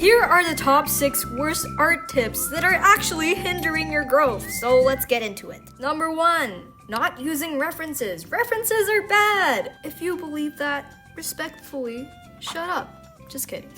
Here are the top 6 worst art tips that are actually hindering your growth, so let's get into it. Number 1. Not using references. References are bad! If you believe that, respectfully, shut up. Just kidding.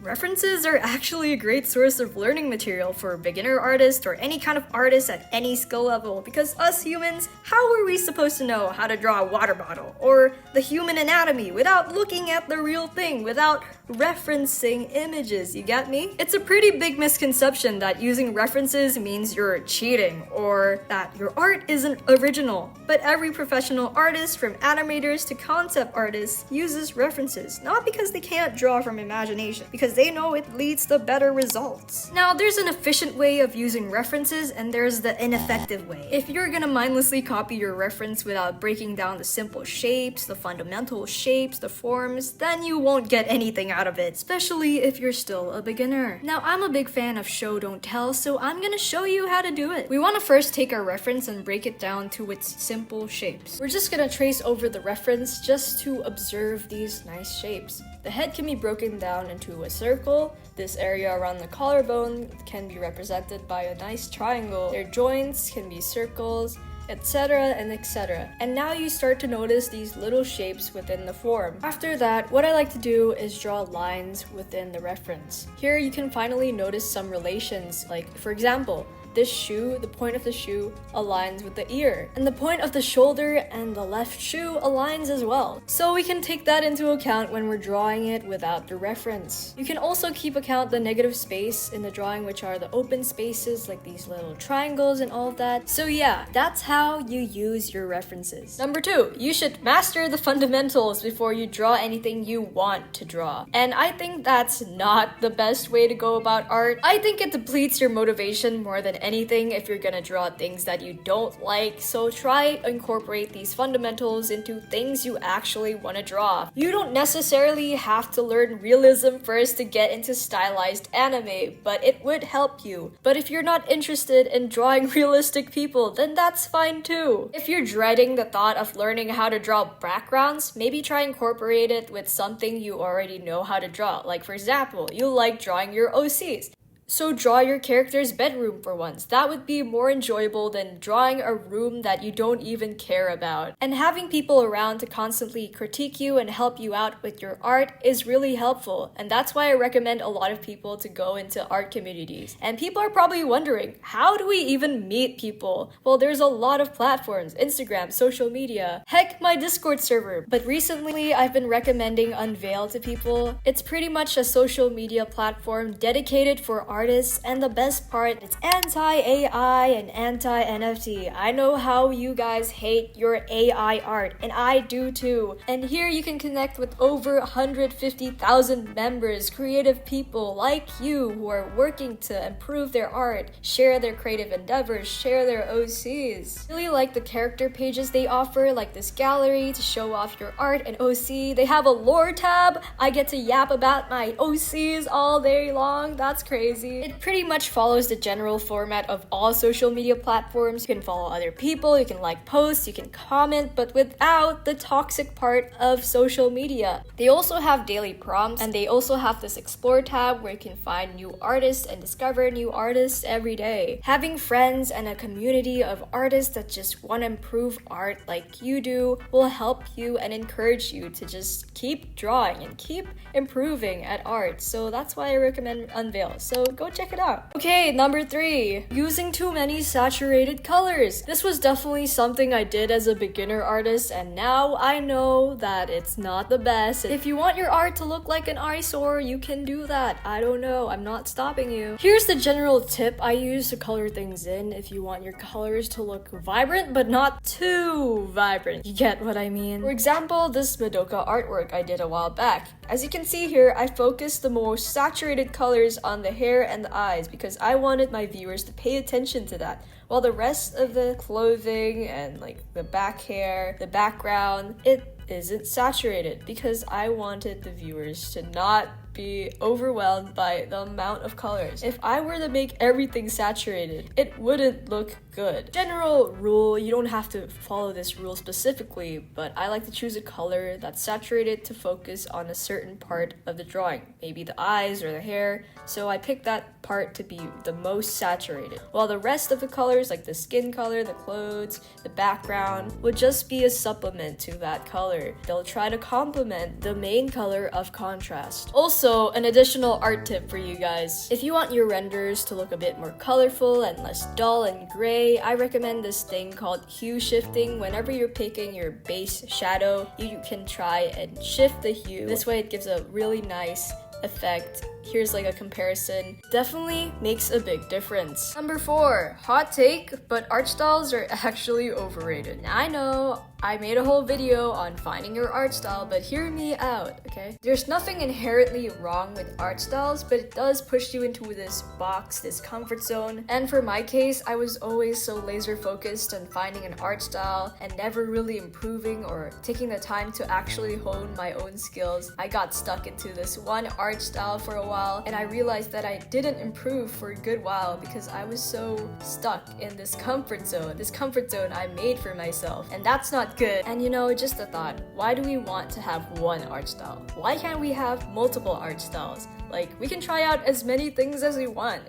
References are actually a great source of learning material for a beginner artist or any kind of artist at any skill level, because us humans, how are we supposed to know how to draw a water bottle or the human anatomy without looking at the real thing, without referencing images, you get me? It's a pretty big misconception that using references means you're cheating or that your art isn't original, but every professional artist, from animators to concept artists, uses references, not because they can't draw from imagination, because they know it leads to better results. Now, there's an efficient way of using references and there's the ineffective way. If you're gonna mindlessly copy your reference without breaking down the simple shapes, the fundamental shapes, the forms, then you won't get anything out of it, especially if you're still a beginner. Now, I'm a big fan of show don't tell, so I'm gonna show you how to do it. We want to first take our reference and break it down to its simple shapes. We're just gonna trace over the reference just to observe these nice shapes. The head can be broken down into a circle. This area around the collarbone can be represented by a nice triangle. Their joints can be circles, etc. and etc. And now you start to notice these little shapes within the form. After that, what I like to do is draw lines within the reference. Here you can finally notice some relations, like for example, this shoe, the point of the shoe aligns with the ear, and the point of the shoulder and the left shoe aligns as well. So we can take that into account when we're drawing it without the reference. You can also keep account the negative space in the drawing, which are the open spaces like these little triangles and all of that. So yeah, that's how you use your references. Number 2, you should master the fundamentals before you draw anything you want to draw. And I think that's not the best way to go about art. I think it depletes your motivation more than anything if you're gonna draw things that you don't like, so try incorporate these fundamentals into things you actually want to draw. You don't necessarily have to learn realism first to get into stylized anime, but it would help you. But if you're not interested in drawing realistic people, then that's fine too. If you're dreading the thought of learning how to draw backgrounds, maybe try incorporate it with something you already know how to draw. Like for example, you like drawing your OCs. So draw your character's bedroom for once. That would be more enjoyable than drawing a room that you don't even care about. And having people around to constantly critique you and help you out with your art is really helpful. And that's why I recommend a lot of people to go into art communities. And people are probably wondering, how do we even meet people? Well, there's a lot of platforms, Instagram, social media, heck, my Discord server. But recently, I've been recommending Unvale to people. It's pretty much a social media platform dedicated for artists, and the best part, it's anti-AI and anti-NFT. I know how you guys hate your AI art, and I do too. And here you can connect with over 150,000 members, creative people like you who are working to improve their art, share their creative endeavors, share their OCs. Really like the character pages they offer, like this gallery to show off your art and OC. They have a lore tab. I get to yap about my OCs all day long. That's crazy. It pretty much follows the general format of all social media platforms. You can follow other people, you can like posts, you can comment, but without the toxic part of social media. They also have daily prompts, and they also have this explore tab where you can find new artists and discover new artists every day. Having friends and a community of artists that just want to improve art like you do will help you and encourage you to just keep drawing and keep improving at art. So that's why I recommend Unvale. So go check it out. Okay, number 3, using too many saturated colors. This was definitely something I did as a beginner artist, and now I know that it's not the best. If you want your art to look like an eyesore, you can do that. I don't know, I'm not stopping you. Here's the general tip I use to color things in if you want your colors to look vibrant but not too vibrant. You get what I mean? For example, this Madoka artwork I did a while back. As you can see here, I focused the most saturated colors on the hair and the eyes because I wanted my viewers to pay attention to that, while the rest of the clothing and like the back hair, the background, it isn't saturated because I wanted the viewers to not be overwhelmed by the amount of colors. If I were to make everything saturated, it wouldn't look good. General rule, you don't have to follow this rule specifically, but I like to choose a color that's saturated to focus on a certain part of the drawing, maybe the eyes or the hair, so I pick that part to be the most saturated, while the rest of the colors like the skin color, the clothes, the background would just be a supplement to that color. They'll try to complement the main color of contrast. Also, an additional art tip for you guys. If you want your renders to look a bit more colorful and less dull and gray, I recommend this thing called hue shifting. Whenever you're picking your base shadow, you can try and shift the hue. This way it gives a really nice effect. Here's like a comparison. Definitely makes a big difference. Number 4, hot take, but art styles are actually overrated. Now, I know I made a whole video on finding your art style, but hear me out, okay? There's nothing inherently wrong with art styles, but it does push you into this box, this comfort zone. And for my case, I was always so laser focused on finding an art style and never really improving or taking the time to actually hone my own skills. I got stuck into this one art style for a while, and I realized that I didn't improve for a good while because I was so stuck in this comfort zone I made for myself, and that's not good. And you know, just a thought, why do we want to have one art style? Why can't we have multiple art styles? Like, we can try out as many things as we want.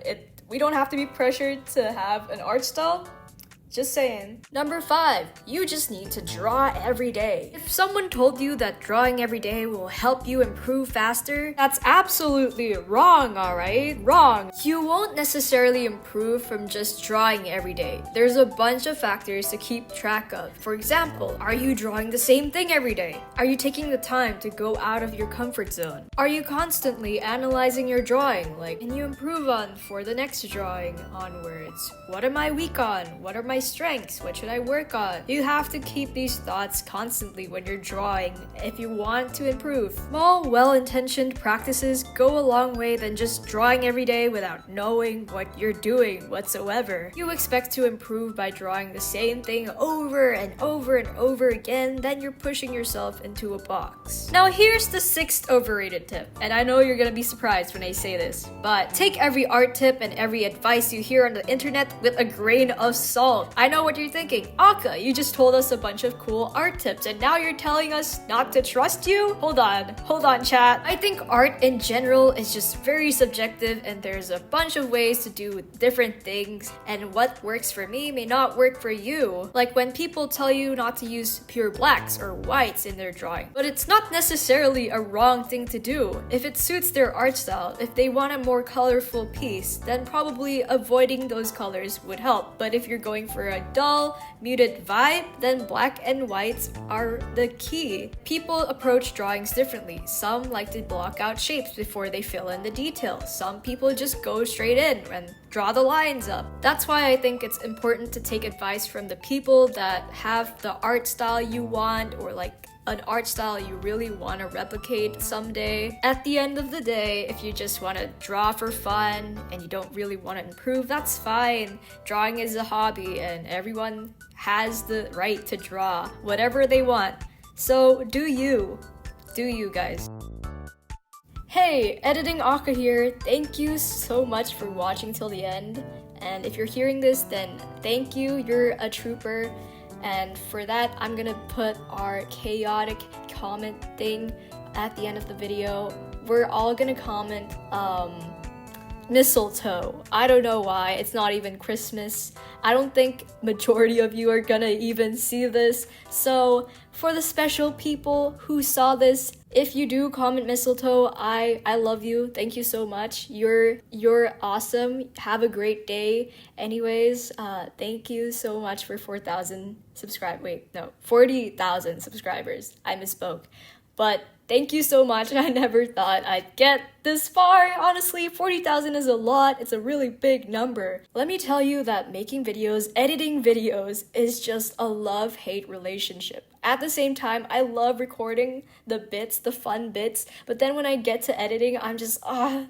We don't have to be pressured to have an art style. Just saying. Number 5, you just need to draw every day. If someone told you that drawing every day will help you improve faster, that's absolutely wrong, alright? Wrong. You won't necessarily improve from just drawing every day. There's a bunch of factors to keep track of. For example, are you drawing the same thing every day? Are you taking the time to go out of your comfort zone? Are you constantly analyzing your drawing? Like, can you improve on for the next drawing onwards? What am I weak on? What are my strengths? What should I work on? You have to keep these thoughts constantly when you're drawing if you want to improve. Small, well-intentioned practices go a long way than just drawing every day without knowing what you're doing whatsoever. You expect to improve by drawing the same thing over and over and over again, then you're pushing yourself into a box. Now here's the 6th overrated tip, and I know you're gonna be surprised when I say this, but take every art tip and every advice you hear on the internet with a grain of salt. I know what you're thinking. Aka, you just told us a bunch of cool art tips and now you're telling us not to trust you? Hold on chat. I think art in general is just very subjective and there's a bunch of ways to do different things, and what works for me may not work for you. Like when people tell you not to use pure blacks or whites in their drawing. But it's not necessarily a wrong thing to do. If it suits their art style, if they want a more colorful piece, then probably avoiding those colors would help. But if you're going for a dull, muted vibe, then black and whites are the key. People approach drawings differently. Some like to block out shapes before they fill in the details. Some people just go straight in and draw the lines up. That's why I think it's important to take advice from the people that have the art style you want, or like an art style you really want to replicate someday. At the end of the day, if you just want to draw for fun and you don't really want to improve, that's fine. Drawing is a hobby and everyone has the right to draw whatever they want. So do you guys. Hey, Editing Aka here. Thank you so much for watching till the end. And if you're hearing this, then thank you. You're a trooper. And for that, I'm gonna put our chaotic comment thing at the end of the video. We're all gonna comment mistletoe. I don't know why. It's not even Christmas. I don't think majority of you are gonna even see this. So for the special people who saw this, if you do comment mistletoe, I love you. Thank you so much. You're awesome. Have a great day. Anyways, thank you so much for 40,000 subscribers. I misspoke. But thank you so much. I never thought I'd get this far. Honestly, 40,000 is a lot. It's a really big number. Let me tell you that making videos, editing videos is just a love-hate relationship. At the same time, I love recording the bits, the fun bits, but then when I get to editing, I'm just,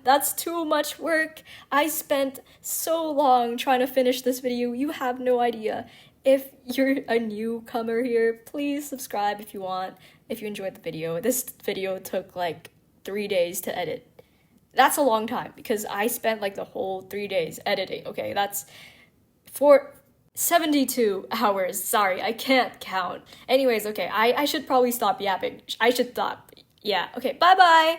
that's too much work. I spent so long trying to finish this video. You have no idea. If you're a newcomer here, please subscribe if you want, if you enjoyed the video. This video took like 3 days to edit. That's a long time because I spent like the whole 3 days editing. Okay, that's for 72 hours. Sorry, I can't count. Anyways, okay, I should probably stop yapping. I should stop. Yeah, okay, bye bye.